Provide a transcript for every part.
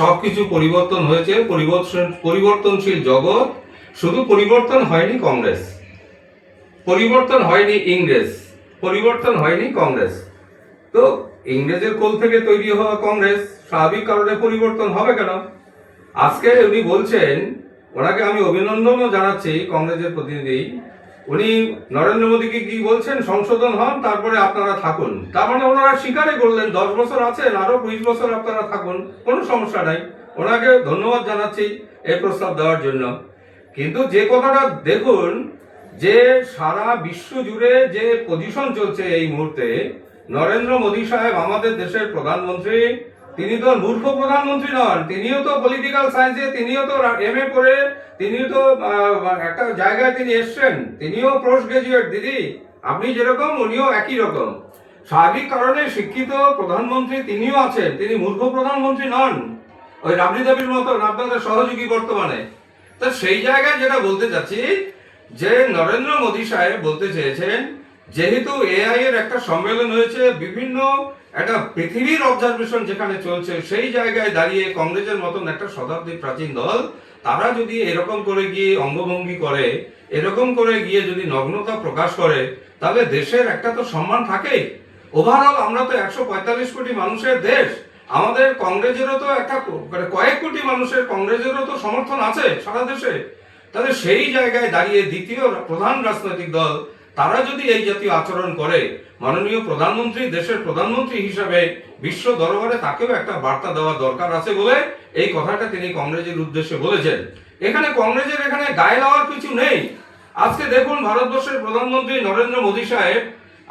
সবকিছু পরিবর্তন হয়েছে, পরিবর্তনশীল জগৎ। শুধু পরিবর্তন হয়নি কংগ্রেস, পরিবর্তন হয়নি ইংরেজ, পরিবর্তন হয়নি কংগ্রেস। তো ইংরেজের কোল থেকে তৈরি হওয়া কংগ্রেস স্বাভাবিক কারণে পরিবর্তন হবে কেন? আজকে উনি বলছেন, ওনাকে আমি অভিনন্দনও জানাচ্ছি, কংগ্রেসের প্রতিনিধি, উনি নরেন্দ্র মোদীকে কি বলছেন, সংশোধন হন তারপরে আপনারা থাকুন। তার মানে ওনারা স্বীকারই করলেন 10 বছর আছেন, আরো 20 বছর আপনারা থাকুন, কোনো সমস্যা নাই। ওনাকে ধন্যবাদ জানাচ্ছি এই প্রস্তাব দেওয়ার জন্য। কিন্তু যে কথাটা দেখুন, যে সারা বিশ্ব জুড়ে যে পজিশন চলছে এই মুহূর্তে, নরেন্দ্র মোদী সাহেব আমাদের দেশের প্রধানমন্ত্রী, তিনি তো মূর্খ প্রধানমন্ত্রী নন, তিনিও তো পলিটিক্যাল সায়েন্সে, তিনিও তো এমএ করে, তিনিও তো একটা জায়গায় তিনি এসছেন, তিনিও পোস্ট গ্রাজুয়েট। দিদি, আপনি যেরকম উনিও একই রকম স্বাভাবিক কারণে শিক্ষিত প্রধানমন্ত্রী তিনিও আছেন, তিনি মূর্খ প্রধানমন্ত্রী নন, ওই রাবড়ি দাবির মতন আপনাদের সহযোগী বর্তমানে। তো সেই জায়গায় যেটা বলতে চাচ্ছি, যে নরেন্দ্র মোদী সাহেব বলতে চেয়েছেন, যেহেতু এআই এর একটা সম্মেলন হয়েছে, বিভিন্ন একটা পৃথিবীর অবজারভেশন যেখানে চলছে, সেই জায়গায় দাঁড়িয়ে কংগ্রেসের মতন একটা শতাব্দী প্রাচীন দল, তারা যদি এরকম করে গিয়ে অঙ্গভঙ্গি করে, এরকম করে গিয়ে যদি নগ্নতা প্রকাশ করে, তাহলে দেশের একটা তো সম্মান থাকেই। ওভারঅল আমরা তো 145 কোটি মানুষের দেশ, আমাদের কংগ্রেসেরও তো একটা কয়েক কোটি মানুষের কংগ্রেসেরও তো সমর্থন আছে সারা দেশে। তাহলে সেই জায়গায় দাঁড়িয়ে দ্বিতীয় প্রধান রাজনৈতিক দল তারা যদি এই জাতীয় আচরণ করে, মাননীয় প্রধানমন্ত্রী, দেশের প্রধানমন্ত্রী হিসাবে বিশ্ব দরবারে তাকেও একটা বার্তা দেওয়া দরকার আছে বলে এই কথাটা তিনি কংগ্রেসের উদ্দেশ্যে বলেছেন। এখানে কংগ্রেসের এখানে গায়ে লাগার কিছু নেই। আজকে দেখুন, ভারতবর্ষের প্রধানমন্ত্রী নরেন্দ্র মোদী সাহেব,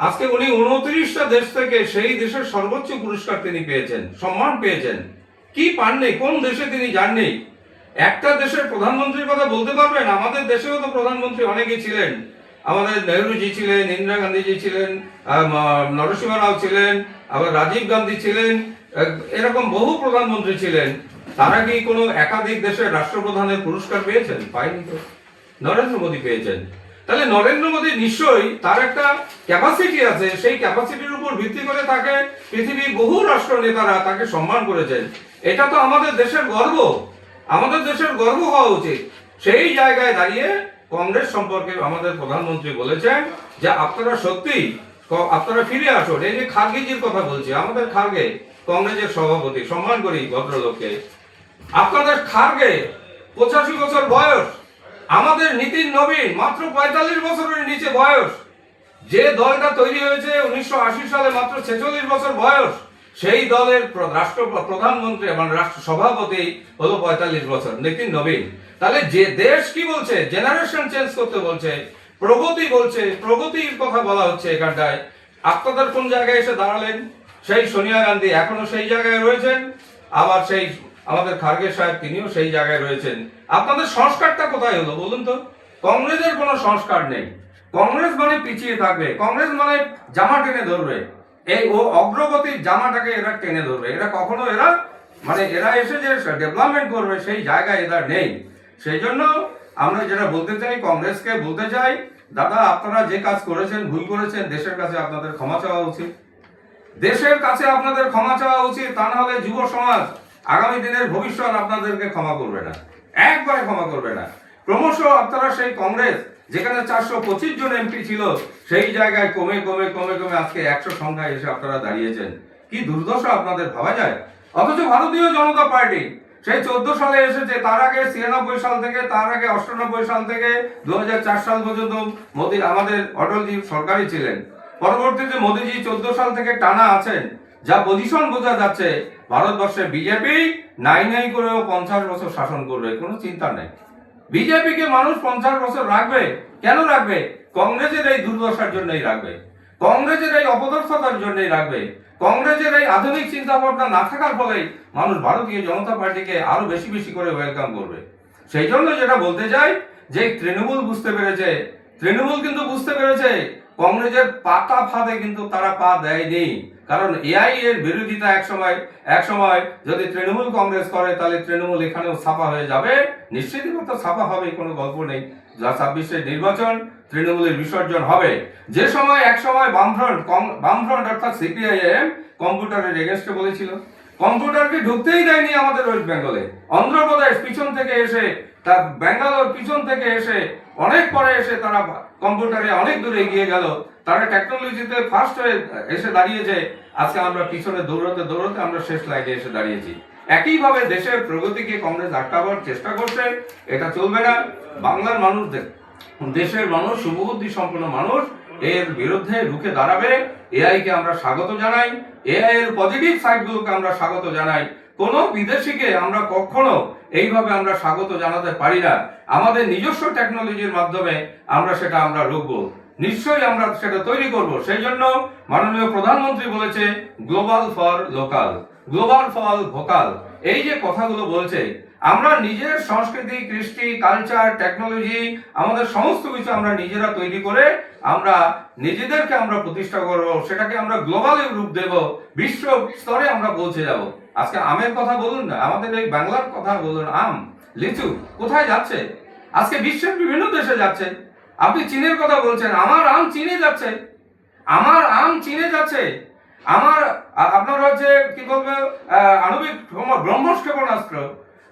আজকে উনি 29টা দেশ থেকে সেই দেশের সর্বোচ্চ পুরস্কার তিনি পেয়েছেন, সম্মান পেয়েছেন। কি পাননি? কোন দেশে তিনি যাননি? একটা দেশের প্রধানমন্ত্রীর কথা বলতে পারবেন? আমাদের দেশেও তো প্রধানমন্ত্রী অনেকেই ছিলেন, আমাদের নেহরুজি ছিলেন, ইন্দিরা গান্ধীজি ছিলেন, নরসিংহ রাও ছিলেন, আবার রাজীব গান্ধী ছিলেন, এরকম বহু প্রধানমন্ত্রী ছিলেন। তারা কি কোনো একাধিক দেশের রাষ্ট্রপ্রধানের পুরস্কার পেয়েছেন? পায়নি তো, নরেন্দ্র মোদী পেয়েছেন। তাহলে নরেন্দ্র মোদী নিশ্চয়ই তার একটা ক্যাপাসিটি আছে, সেই ক্যাপাসিটির উপর ভিত্তি করে তাকে পৃথিবীর বহু রাষ্ট্র নেতারা তাকে সম্মান করেছেন। এটা তো আমাদের দেশের গর্ব, আমাদের দেশের গর্ব হওয়া উচিত। সেই জায়গায় দাঁড়িয়ে কংগ্রেস সম্পর্কে আমাদের প্রধানমন্ত্রী বলেছেন যে আপনারা সত্যি আপনারা ফিরে আসুন। এই যে খার্গেজির কথা বলছি, আমাদের খার্গে কংগ্রেসের সভাপতি, সম্মান করি ভদ্রলোককে, আপনাদের খার্গে 85 বছর বয়স, আমাদের নীতিন নবীন মাত্র 45 বছরের নিচে বয়স, যে দলটা তৈরি হয়েছে 1980 সালে মাত্র 46 বছর বয়স, সেই দলের প্রধানমন্ত্রী মানে রাষ্ট্র সভাপতি হলো 45 বছর, নীতিন নবীন। তাহলে যে দেশ কি বলছে, জেনারেশন চেঞ্জ করতে বলছে, প্রগতি বলছে, প্রগতির কথা বলা হচ্ছে এখানটায়। আপনাদের কোন জায়গায় এসে দাঁড়ালেন? সেই সোনিয়া গান্ধী এখনো সেই জায়গায় রয়েছেন, আবার সেই আমাদের খার্গে সাহেব তিনিও সেই জায়গায় রয়েছেন। আপনাদের সংস্কারটা কোথায় হলো বলুন তো? কংগ্রেসের কোনো সংস্কার নেই। কংগ্রেস মানে পিছিয়ে থাকবে, কংগ্রেস মানে জামা টেনে ধরবে, এই ও অগ্রগতির জামাটাকে এরা টেনে ধরবে। এরা কখনো এরা এসে যে ডেভেলপমেন্ট করবে সেই জায়গায় এরা নেই। সেই জন্য আমরা যেটা বলতে চাই, কংগ্রেসকে বলতে চাই, দাদা আপনারা যে কাজ করেছেন, ভুল করেছেন, দেশের কাছে আপনাদের ক্ষমা চাওয়া উচিত, দেশের কাছে আপনাদের ক্ষমা চাওয়া উচিত। তা না হলে যুব সমাজ, আগামী দিনের ভবিষ্যৎ আপনাদেরকে ক্ষমা করবে না, একবারে ক্ষমা করবে না। ক্রমশ আপনারা সেই কংগ্রেস যেখানে 425 জন এমপি ছিল, সেই জায়গায় কমে কমে কমে কমে আজকে 100 সংখ্যায় এসে আপনারা দাঁড়িয়েছেন। কি দুর্দশা আপনাদের ভাবা যায়? অথচ ভারতীয় জনতা পার্টি সেই 14 সালে এসেছে, তার আগে 96 সাল থেকে, তার আগে 98 সাল থেকে 2004 সাল পর্যন্ত মোদী আমাদের অটলজি সরকারই ছিলেন। পরবর্তীতে মোদীজি 14 সাল থেকে টানা আছেন। যা পজিশন বোঝা যাচ্ছে, ভারতবর্ষে বিজেপি নাই নাই করেও 50 বছর শাসন করবে, কোনো চিন্তা নেই। বিজেপিকে মানুষ 50 বছর রাখবে। কেন রাখবে? কংগ্রেসের এই দুর্দশার জন্যই রাখবে, কংগ্রেসের এই অপদস্থতার জন্যই রাখবে। কংগ্রেসের এই আধুনিক চিন্তা ভাবনা না থাকার ফলেই মানুষ ভারতীয় জনতা পার্টিকে আরো বেশি বেশি করে ওয়েলকাম করবে। সেই জন্য যেটা বলতে চাই, যে তৃণমূল বুঝতে পেরেছে, তৃণমূল কিন্তু বুঝতে পেরেছে কংগ্রেসের পাতা ফাঁদে কিন্তু তারা পা দেয়নি। কারণ এআই এর বিরোধিতা এক সময় যদি তৃণমূল কংগ্রেস করে, তাহলে তৃণমূল এখানেও ছাপা হয়ে যাবে, নিশ্চিতই মতো ছাপা হবে, কোনো গল্প নেই। 26-এর নির্বাচন, তৃণমূলের বিসর্জন হবে। যে সময় এক সময় বামফ্রন্ট অর্থাৎ সিপিআইএম কম্পিউটারের এগেনস্টে বলেছিল, কম্পিউটারকে ঢুকতেই দেয়নি আমাদের ওয়েস্ট বেঙ্গলে। অন্ধ্রপ্রদেশ পিছন থেকে এসে, তার ব্যাঙ্গালোর পিছন থেকে এসে, অনেক পরে এসে তারা কম্পিউটারে অনেক দূরে এগিয়ে গেল, তারা টেকনোলজিতে ফার্স্ট হয়ে এসে দাঁড়িয়েছে। আজকে আমরা পিছনে দৌড়াতে দৌড়াতে আমরা শেষ লাইনে এসে দাঁড়িয়েছি। একইভাবে দেশের প্রগতিকে কংগ্রেস আটকাবার চেষ্টা করছে, এটা চলবে না। বাংলার মানুষ, দেশের মানুষ, শুভবুদ্ধি সম্পন্ন মানুষ এর বিরুদ্ধে রুখে দাঁড়াবে। এআই কে আমরা স্বাগত জানাই, এআই এর পজিটিভ সাইডগুলোকে আমরা স্বাগত জানাই। কোন বিদেশিকে আমরা কখনো এইভাবে আমরা স্বাগত জানাতে পারি না। আমাদের নিজস্ব টেকনোলজির মাধ্যমে আমরা সেটা রুখবো, নিশ্চয়ই আমরা সেটা তৈরি করব। সেই জন্য মাননীয় প্রধানমন্ত্রী বলেছে global for local, global for vocal. এই যে কথাগুলো বলছে, আমরা নিজের সংস্কৃতি, কৃষ্টি, কালচার, টেকনোলজি, আমাদের সমস্ত কিছু আমরা নিজেরা তৈরি করে আমরা নিজেদেরকে আমরা প্রতিষ্ঠা করব, সেটাকে আমরা গ্লোবালে রূপ দেব, বিশ্ব স্তরে আমরা পৌঁছে যাব। আজকে আমের কথা বলুন না, আমাদের এই বাংলার কথা বলুন, আম, লিচু কোথায় যাচ্ছে? আজকে বিশ্বের বিভিন্ন দেশে যাচ্ছে। আপনি চীনের কথা বলছেন, আমার আম চীনে যাচ্ছে, আমার আম চীনে যাচ্ছে। আমার আপনার হচ্ছে কি বলবো, আণবিক ব্রহ্মস ক্ষেপণাস্ত্র,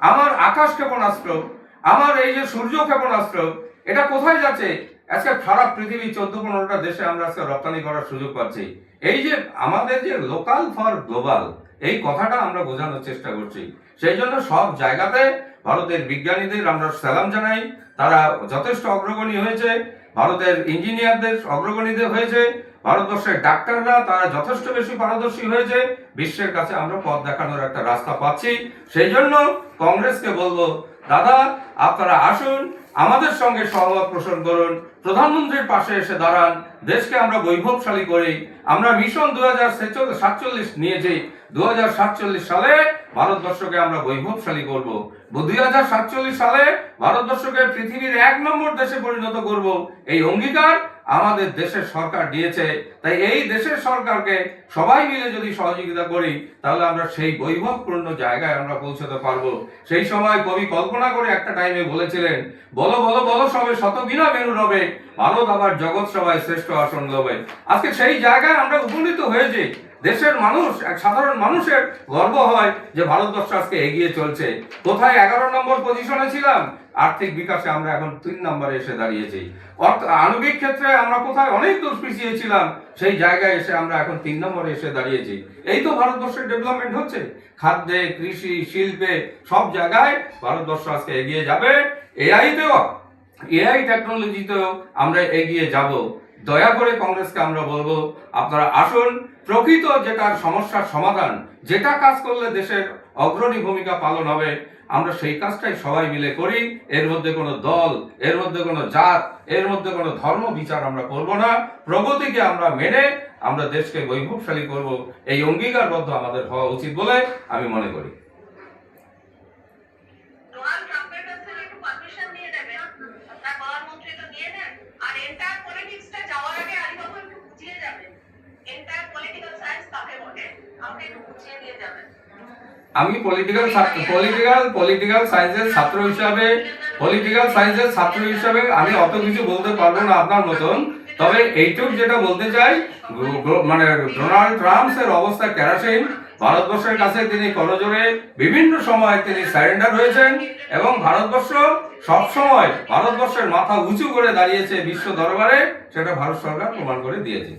আমার আকাশ ক্ষেপণাস্ত্র, আমার এই যে সূর্য ক্ষেপণাস্ত্র, এটা কোথায় যাচ্ছে? আজকে সারা পৃথিবী 14-15টা দেশে আমরা আজকে রপ্তানি করার সুযোগ পাচ্ছি। এই যে আমাদের যে লোকাল ফর গ্লোবাল, এই কথাটা আমরা বোঝানোর চেষ্টা করছি। সেই জন্য সব জায়গাতে ভারতের বিজ্ঞানীদের আমরা সালাম জানাই, তারা যথেষ্ট অগ্রগণী হয়েছে। ভারতের ইঞ্জিনিয়ারদের অগ্রগণীদের হয়েছে, ভারতবর্ষের ডাক্তাররা তারা যথেষ্ট বেশি পারদর্শী হয়েছে। বিশ্বের কাছে আমরা পথ দেখানোর একটা রাস্তা পাচ্ছি। সেই জন্য কংগ্রেসকে বলবো, দাদা আপনারা আসুন, আমাদের সঙ্গে সহমত পোষণ করুন, প্রধানমন্ত্রীর পাশে এসে দাঁড়ান, দেশকে আমরা বৈভবশালী করি। আমরা মিশন 2047 নিয়েছি, 2047 সালে ভারতবর্ষকে আমরা বৈভবশালী করব। 2047 সালে ভারতবর্ষকে পৃথিবীর 1 নম্বর দেশে পরিণত করব, এই অঙ্গীকার আমাদের দেশের সরকার দিয়েছে। তাই এই দেশের সরকারকে সবাই মিলে যদি সহযোগিতা করি, তাহলে আমরা সেই বৈভবপূর্ণ জায়গায় আমরা পৌঁছতে পারবো। সেই সময় কবি কল্পনা করে একটা টাইমে বলেছিলেন, বলো বলো বলো সবে শতবিনা বেনু রবে, ভারত আবার জগৎ সভায় শ্রেষ্ঠ আসন লবে। আজকে সেই জায়গায় আমরা উপনীত হয়েছি। দেশের মানুষ, এক সাধারণ মানুষের গর্ব হয় যে ভারতবর্ষ আজকে এগিয়ে চলছে। কোথায় 11 নম্বর পজিশনে ছিলাম, আর্থিক বিকাশে আমরা এখন 3 নম্বরে এসে দাঁড়িয়েছি। আণবিক ক্ষেত্রে আমরা কোথায় অনেক দূর পিছিয়ে ছিলাম, সেই জায়গায় এসে আমরা এখন 3 নম্বরে এসে দাঁড়িয়েছি। এই তো ভারতবর্ষের ডেভেলপমেন্ট হচ্ছে, খাদ্যে, কৃষি, শিল্পে, সব জায়গায় ভারতবর্ষ আজকে এগিয়ে যাবে। এআই টেকনোলজিতেও আমরা এগিয়ে যাব। দয়া করে কংগ্রেসকে আমরা বলবো, আপনারা আসুন, প্রকৃত যেটার সমস্যার সমাধান, যেটা কাজ করলে দেশের অগ্রণী ভূমিকা পালন হবে, আমরা সেই কাজটাই সবাই মিলে করি। এর মধ্যে কোনো দল, এর মধ্যে কোনো জাত, এর মধ্যে কোনো ধর্ম বিচার আমরা করব না। প্রগতিকে আমরা মেনে আমরা দেশকে বৈভবশালী করব, এই অঙ্গীকারবদ্ধ আমাদের হওয়া উচিত বলে আমি মনে করি। আমি পলিটিক্যাল সায়েন্সের ছাত্র হিসাবে আমি অত কিছু বলতে পারবো না আপনার মতন। তবে এইটুক যেটা বলতে চাই, মানে ডোনাল্ড ট্রাম্পের অবস্থা কেরাসিন। ভারতবর্ষের কাছে তিনি করজোড়ে বিভিন্ন সময় তিনি সারেন্ডার হয়েছেন, এবং ভারতবর্ষ সবসময় ভারতবর্ষের মাথা উঁচু করে দাঁড়িয়েছে বিশ্ব দরবারে, সেটা ভারত সরকার প্রমাণ করে দিয়েছে।